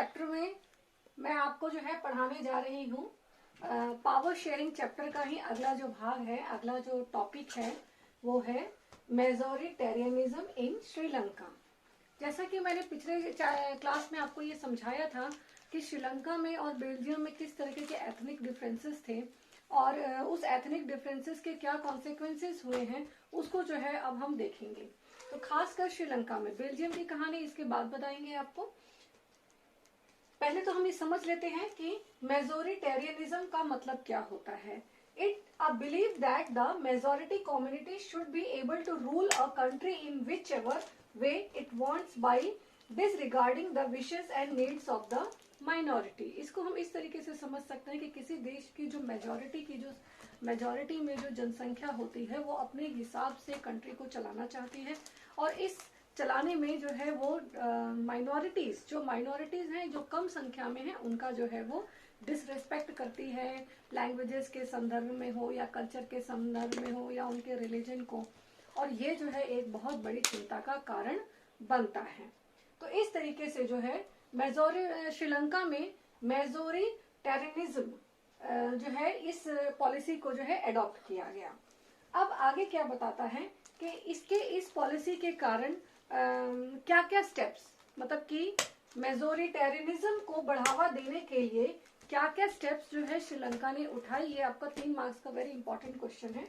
Chapter में मैं आपको जो है पढ़ाने जा रही हूँ पावर शेयरिंग चैप्टर का ही अगला जो भाग है, अगला जो टॉपिक है वो है मेजोरिटेरियनिज्म इन श्रीलंका। जैसा कि मैंने पिछले क्लास में आपको ये समझाया था कि श्रीलंका में और बेल्जियम में किस तरीके के एथनिक डिफरेंसेस थे और उस एथनिक डिफरेंसेस के क्या कॉन्सिक्वेंसेस हुए हैं उसको जो है अब हम देखेंगे। तो खासकर श्रीलंका में बेल्जियम की कहानी इसके बाद बताएंगे आपको। पहले तो हम ये समझ लेते हैं कि मेजोरिटेरियनिज्म का मतलब क्या होता है। It a believe that the majority community should be able to rule a country in which ever way it wants by disregarding the wishes and needs of the minority. इसको हम इस तरीके से समझ सकते हैं कि किसी देश की जो मेजोरिटी में जो जनसंख्या होती है वो अपने हिसाब से कंट्री को चलाना चाहती है और इस चलाने में जो है वो माइनॉरिटीज हैं जो कम संख्या में हैं उनका जो है वो डिसरेस्पेक्ट करती है, लैंग्वेजेस के संदर्भ में हो या कल्चर के संदर्भ में हो या उनके रिलीजन को, और ये जो है एक बहुत बड़ी चिंता का कारण बनता है। तो इस तरीके से जो है श्रीलंका में मेजोरिटेरियनिज्म जो है इस पॉलिसी को जो है एडॉप्ट किया गया। अब आगे क्या बताता है कि इस पॉलिसी के कारण क्या क्या स्टेप्स, मतलब कि मेजोरिटेरियनिज्म को बढ़ावा देने के लिए क्या क्या स्टेप्स जो है श्रीलंका ने उठाई। ये आपका 3 मार्क्स का वेरी इंपॉर्टेंट क्वेश्चन है।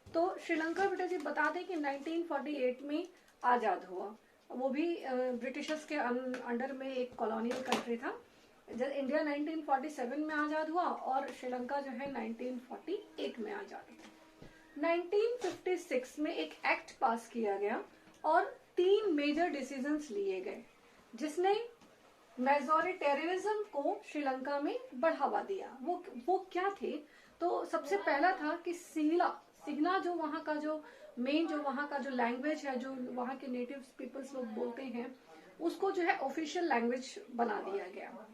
तो श्रीलंका बेटा जी बता दें कि 1948 में आजाद हुआ, वो भी ब्रिटिशर्स के अंडर में एक कॉलोनियल कंट्री था। जब इंडिया 1947 में आजाद हुआ और श्रीलंका जो है 1948 में आजाद हुआ। 1956 में एक एक्ट पास किया गया और 3 मेजर डिसीजंस लिए गए जिसने मेजोरिटेरियनिज्म को श्रीलंका में बढ़ावा दिया। वो क्या थे? तो सबसे पहला था कि सिंहला जो वहाँ का जो मेन जो वहाँ का जो लैंग्वेज है, जो वहाँ के नेटिव पीपल्स लोग बोलते हैं, उसको जो है ऑफिशियल लैंग्वेज बना दिया गया।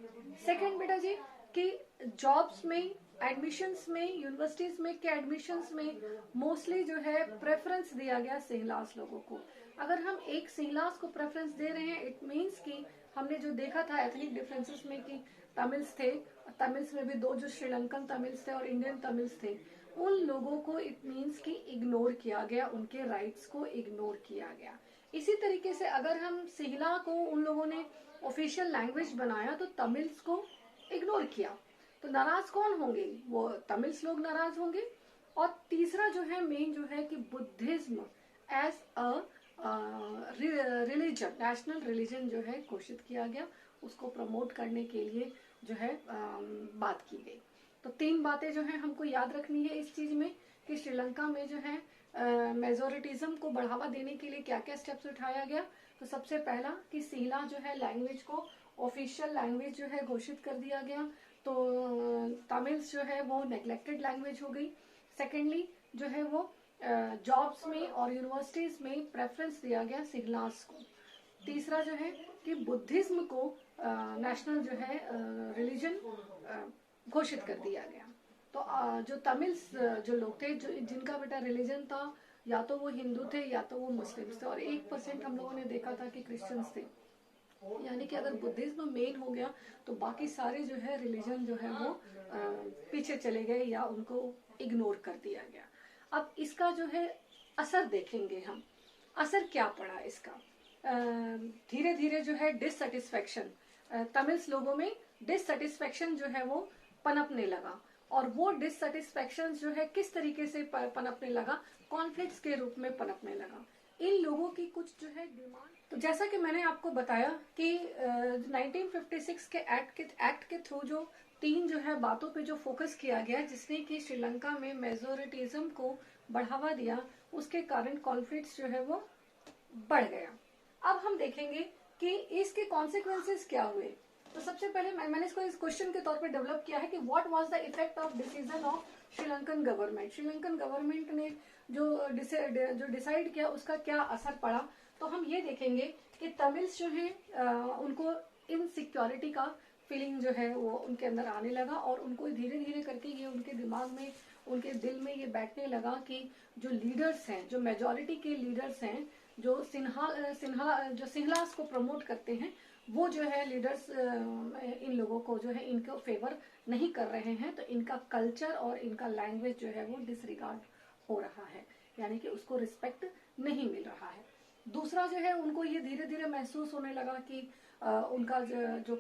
सेकंड बेटा जी कि जॉब्स में, एडमिशंस में, यूनिवर्सिटीज में के एडमिशंस में मोस्टली जो है प्रेफरेंस दिया गया सिंहलास लोगों को। अगर हम एक सिंहलास को प्रेफरेंस दे रहे हैं, इट मीन्स कि हमने जो देखा था एथनिक डिफरेंसेस में कि तमिल्स थे, तमिल्स में भी 2 जो श्रीलंकन तमिल्स थे और इंडियन तमिल्स थे, उन लोगों को इट मीन्स कि इग्नोर किया गया, उनके राइट्स को इग्नोर किया गया। इसी तरीके से अगर हम सिंहला को उन लोगों ने ऑफिशियल लैंग्वेज बनाया तो तमिल्स को इग्नोर किया, तो नाराज कौन होंगे? वो तमिल्स लोग नाराज होंगे। और तीसरा जो है मेन जो है कि Buddhism as a religion, national religion जो है घोषित किया गया, उसको प्रमोट करने के लिए जो है बात की गई। तो 3 बातें जो है हमको याद रखनी है इस चीज में कि श्रीलंका में जो है मेजोरिटिज्म को बढ़ावा देने के लिए क्या क्या स्टेप्स उठाया गया। तो सबसे पहला कि सिंहला जो है लैंग्वेज को ऑफिशियल लैंग्वेज जो है घोषित कर दिया गया, तो तमिल्स जो है वो नेग्लेक्टेड लैंग्वेज हो गई। सेकेंडली जो है वो जॉब्स में और यूनिवर्सिटीज में प्रेफरेंस दिया गया सिंहलास को। तीसरा जो है कि बुद्धिज्म को नेशनल जो है रिलीजन घोषित कर दिया गया। तो जो तमिल्स जो लोग थे, जो जिनका बेटा रिलीजन था, या तो वो हिंदू थे या तो वो मुस्लिम्स थे, और 1% हम लोगों ने देखा था कि क्रिश्चियंस थे। यानी कि अगर बुद्धिज्म मेन हो गया तो बाकी सारे जो है रिलीजन जो है वो पीछे चले गए या उनको इग्नोर कर दिया गया। अब इसका जो है असर देखेंगे हम, असर क्या पड़ा इसका। धीरे धीरे जो है डिससेटिस्फेक्शन, तमिल्स लोगों में डिससेटिस्फेक्शन जो है वो पनपने लगा, और वो डिससेटिस्फेक्शन जो है किस तरीके से पनपने लगा, कॉन्फ्लिक्ट्स के रूप में पनपने लगा। इन लोगों की कुछ जो है डिमांड, तो जैसा कि मैंने आपको बताया कि 1956 के एक्ट के थ्रू जो 3 जो है बातों पे जो फोकस किया गया जिसने कि श्रीलंका में मेजोरिटिज्म को बढ़ावा दिया, उसके कारण कॉन्फ्लिक्ट्स जो है वो बढ़ गया। अब हम देखेंगे कि इसके कॉन्सिक्वेंसेस क्या हुए। तो सबसे पहले मैंने इसको इस क्वेश्चन के तौर पे डेवलप किया है कि what was the effect of decision of Sri Lankan government. Sri Lankan government ने जो डिसाइड किया उसका क्या असर पड़ा। तो हम ये देखेंगे कि तमिल्स जो है उनको इनसिक्योरिटी का फीलिंग जो है वो उनके अंदर आने लगा, और उनको धीरे धीरे करके ये उनके दिमाग में, उनके दिल में ये बैठने लगा कि जो लीडर्स हैं, जो मेजोरिटी के लीडर्स हैं, जो सिंहलास को प्रमोट करते हैं, वो जो है लीडर्स इन लोगों को जो है इनको फेवर नहीं कर रहे हैं, तो इनका कल्चर और इनका लैंग्वेज जो है वो डिसरिगार्ड हो रहा है, यानी कि उसको रिस्पेक्ट नहीं मिल रहा है। दूसरा जो है उनको ये धीरे धीरे महसूस होने लगा कि उनका जो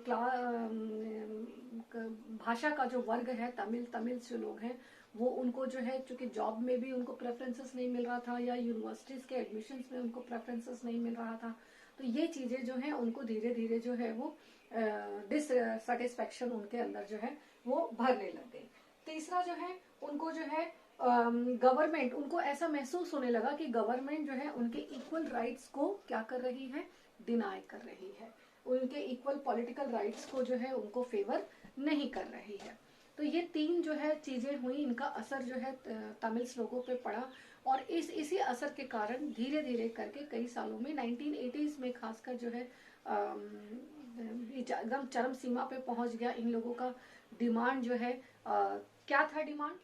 भाषा का जो वर्ग है, तमिल जो लोग हैं, वो उनको जो है चूंकि जॉब में भी उनको प्रेफरेंसेस नहीं मिल रहा था, या यूनिवर्सिटीज के एडमिशन्स में उनको प्रेफरेंसेस नहीं मिल रहा था, तो ये चीजें जो है उनको धीरे धीरे जो है वो डिससेटिस्फैक्शन उनके अंदर जो है वो भरने लग गई। तीसरा जो है उनको जो है गवर्नमेंट, उनको ऐसा महसूस होने लगा कि गवर्नमेंट जो है उनके इक्वल राइट्स को क्या कर रही है, डिनाई कर रही है, उनके इक्वल पॉलिटिकल राइट्स को जो है उनको फेवर नहीं कर रही है। तो ये तीन जो है चीजें हुई, इनका असर जो है तमिल लोगों पे पड़ा, और इसी असर के कारण धीरे धीरे करके कई सालों में 1980s में खासकर जो है एकदम चरम सीमा पे पहुंच गया इन लोगों का डिमांड जो है। क्या था डिमांड?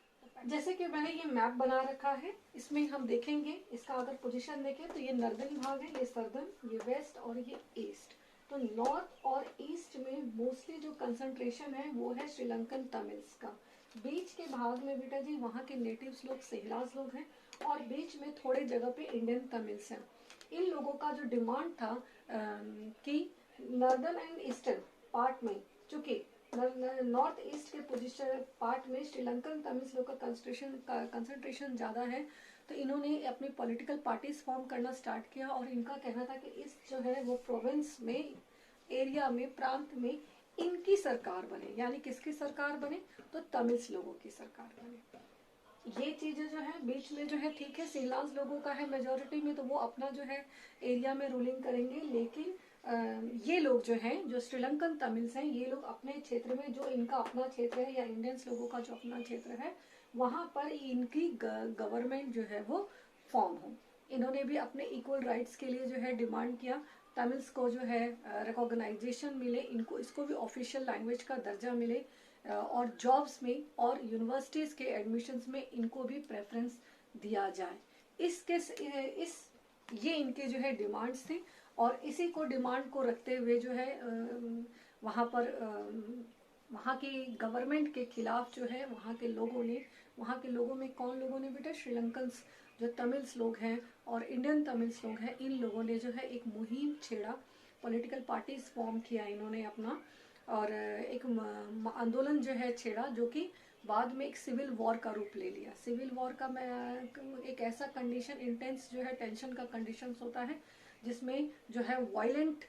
जैसे कि मैंने ये मैप बना रखा है, इसमें हम देखेंगे, इसका अगर पोजीशन देखें तो ये नॉर्दर्न भाग है, ये सदर्न, ये वेस्ट और ये ईस्ट। तो नॉर्थ और ईस्ट में मोस्टली जो कंसंट्रेशन है वो है श्रीलंकन तमिल्स का। बीच के भाग में बेटा जी वहाँ के नेटिव्स लोग सेहराज लोग हैं, और बीच में थोड़े जगह पे इंडियन तमिल्स हैं। इन लोगों का जो डिमांड था कि नॉर्दर्न एंड ईस्टर्न पार्ट में, चूंकि नॉर्थ ईस्ट के पोजीशन पार्ट में श्रीलंकन तमिल्स लोग का कंसंट्रेशन ज्यादा है, तो इन्होंने अपनी पॉलिटिकल पार्टीज फॉर्म करना स्टार्ट किया, और इनका कहना था कि इस जो है वो प्रोविंस में, एरिया में, प्रांत में इनकी सरकार बने, यानी किसकी सरकार बने, तो तमिल्स लोगों की सरकार बने। ये चीजें जो है बीच में जो है ठीक है, सिंहलांस लोगों का है मेजोरिटी में, तो वो अपना जो है एरिया में रूलिंग करेंगे, लेकिन ये लोग जो हैं, जो श्रीलंकन तमिल्स हैं, ये लोग अपने क्षेत्र में, जो इनका अपना क्षेत्र है या इंडियंस लोगों का जो अपना क्षेत्र है, वहां पर इनकी गवर्नमेंट जो है वो फॉर्म हो। इन्होंने भी अपने इक्वल राइट्स के लिए जो है डिमांड किया, तमिल्स को जो है रिकॉग्नाइजेशन मिले, इनको इसको भी ऑफिशियल लैंग्वेज का दर्जा मिले, और जॉब्स में और यूनिवर्सिटीज के एडमिशन्स में इनको भी प्रेफरेंस दिया जाए। ये इनके जो है डिमांड्स थे, और इसी को डिमांड को रखते हुए जो है वहाँ पर वहाँ की गवर्नमेंट के खिलाफ जो है वहाँ के लोगों में कौन लोगों ने बेटा, श्रीलंकन्स जो तमिल्स लोग हैं और इंडियन तमिल्स लोग हैं, इन लोगों ने जो है एक मुहिम छेड़ा, पॉलिटिकल पार्टीज फॉर्म किया इन्होंने अपना, और एक आंदोलन जो है छेड़ा, जो कि बाद में एक सिविल वॉर का रूप ले लिया। सिविल वॉर का एक ऐसा कंडीशन, इंटेंस जो है टेंशन का कंडीशंस होता है, जिसमें जो है वायलेंट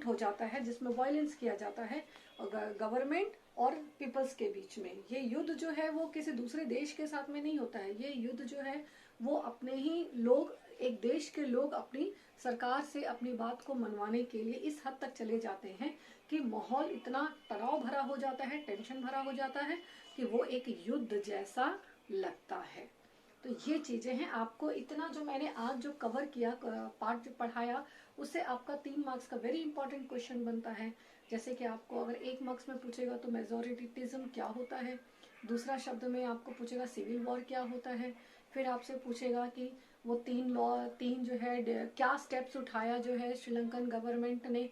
हो जाता है, जिसमें वायलेंस किया जाता है गवर्नमेंट और पीपल्स के बीच में। ये युद्ध जो है वो किसी दूसरे देश के साथ में नहीं होता है, ये युद्ध जो है वो अपने ही लोग, एक देश के लोग अपनी सरकार से अपनी बात को मनवाने के लिए इस हद तक चले जाते हैं कि माहौल इतना तनाव भरा हो जाता है, टेंशन भरा हो जाता है कि वो एक युद्ध जैसा लगता है। तो ये चीजें हैं। आपको इतना जो मैंने आज जो कवर किया, पार्ट जो पढ़ाया, उससे आपका 3 मार्क्स का वेरी इंपॉर्टेंट क्वेश्चन बनता है। जैसे कि आपको अगर 1 मार्क्स में पूछेगा तो मेजोरिटिज्म क्या होता है, दूसरा शब्द में आपको पूछेगा सिविल वॉर क्या होता है, फिर आपसे पूछेगा कि वो 3 जो है क्या स्टेप्स उठाया जो है श्रीलंकन गवर्नमेंट ने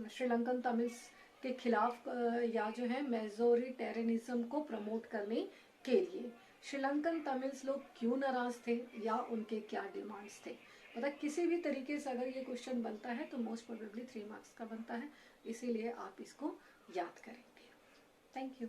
श्रीलंकन तमिल्स के खिलाफ, या जो है मेजोरिटेरियनिज्म को प्रमोट करने के लिए। श्रीलंकन तमिल्स लोग क्यों नाराज थे, या उनके क्या डिमांड्स थे। मतलब किसी भी तरीके से अगर ये क्वेश्चन बनता है तो मोस्ट प्रोबेबली 3 मार्क्स का बनता है, इसीलिए आप इसको याद करेंगे। Thank you.